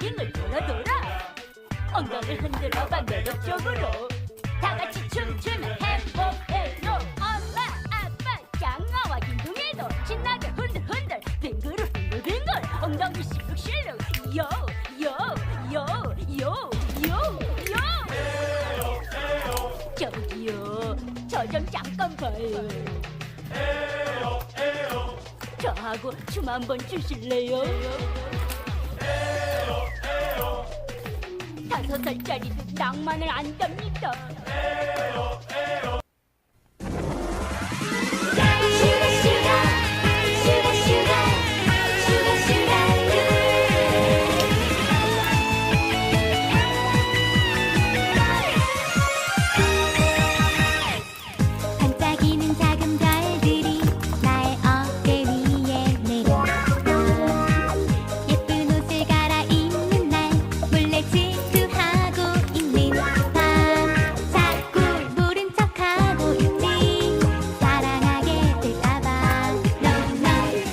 링을 돌아 엉덩이를 흔들어봐 매력적으로 다같이 춤추면 행복해요. 엄마 아빠 장아와 김둥이도 신나게 흔들흔들 빙그르 빙글빙글 엉덩이 실룩실룩 요요요요요 저기요 저 좀 잠깐 봐요. 저하고 춤 한번 추실래요? 5살짜리도 낭만을 안답니다. 반짝이는 작은 별들이 나의 어깨 위에 내려 예쁜 옷을 갈아입는 날 몰래 질투하고 있는 밤 자꾸 모른 척하고 있지 사랑하게 될까봐 넌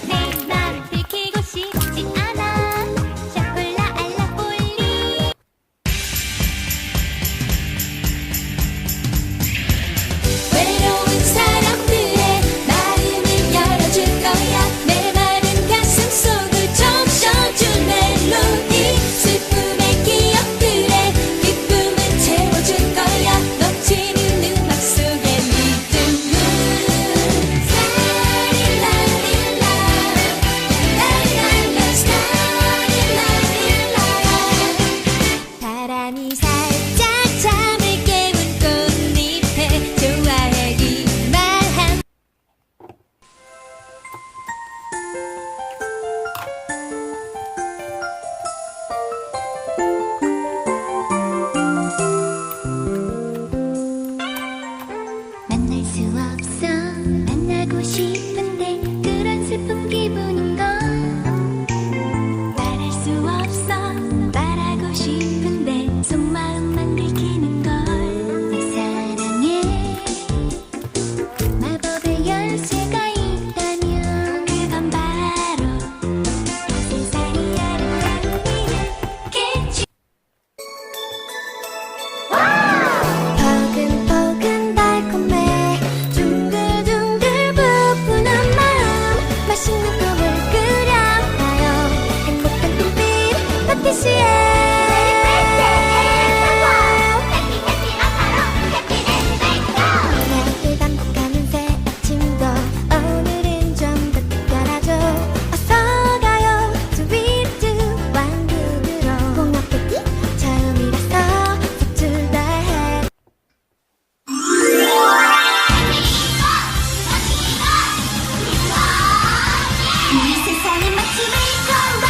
내 맘을 들키고 싶지 않아 샤콜라 알라폴리 외로운 사람들의 마음을 열어줄 거야 내 마른 가슴 속을 적셔준 멜로디 슬픔의 기억들의 기쁨을 채워줄 거야 넘치는 음악 속에 리듬을 스타릴라릴라 라라라 스타릴라릴라 바람이 살짝 잠을 깨운 꽃잎에 좋아하기만 한 만날 수 없어 만나고 싶은데 그런 슬픈 기분인걸 말할 수 없어 말하고 싶은데 속마음만 들키는걸 내 사랑에 마법의 열쇠가 있다면 그건 바로 세상이 아름다운 일이겠지 포근포근 달콤해 둥글둥글 부푸는 마음 맛있는 꿈을 그려봐요 행복한 꿈빛 파티시에 매일 반복하는 새 아침도 오늘은 좀 더 특별하죠 어서가요 스위트 왕국으로 공업패티 처음이라서 서툴다 해 이 세상의 맛집을 걸어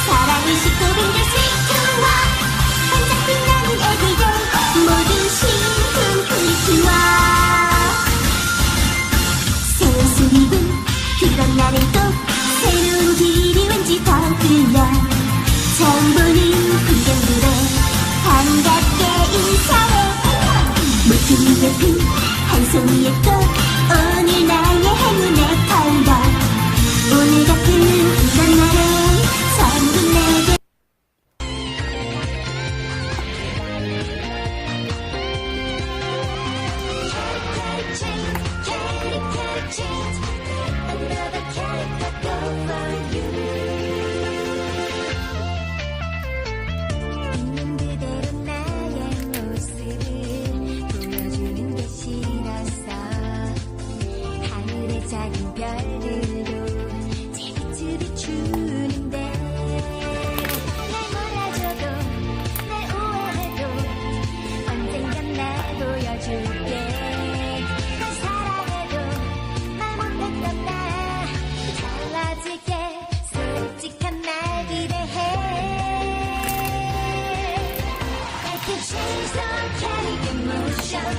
사랑이 쉽고 빙글 스위트와 반짝 빛나는 애들도 모두 신품 프리티와 새로운 수입은 그런 날엔 또 새로운 길이 왠지 더 끌려 처음 보는 풍경들에 반갑게 인사해 모든 예쁜 한 송이의 꽃 오늘 나의 행운의 털덕 오늘 같은 이런 날엔 전부 내게 있는 그대로 나의 모습을 보여주는 게 싫었어 하늘의 작은 별들도 제 빛을 비추는데 날 몰라줘도 날 우아해도 언젠간 날 보여줄게 널 사랑해도 말 못했던 나 달라질게 솔직한 날 기대해 I can change the carry emotion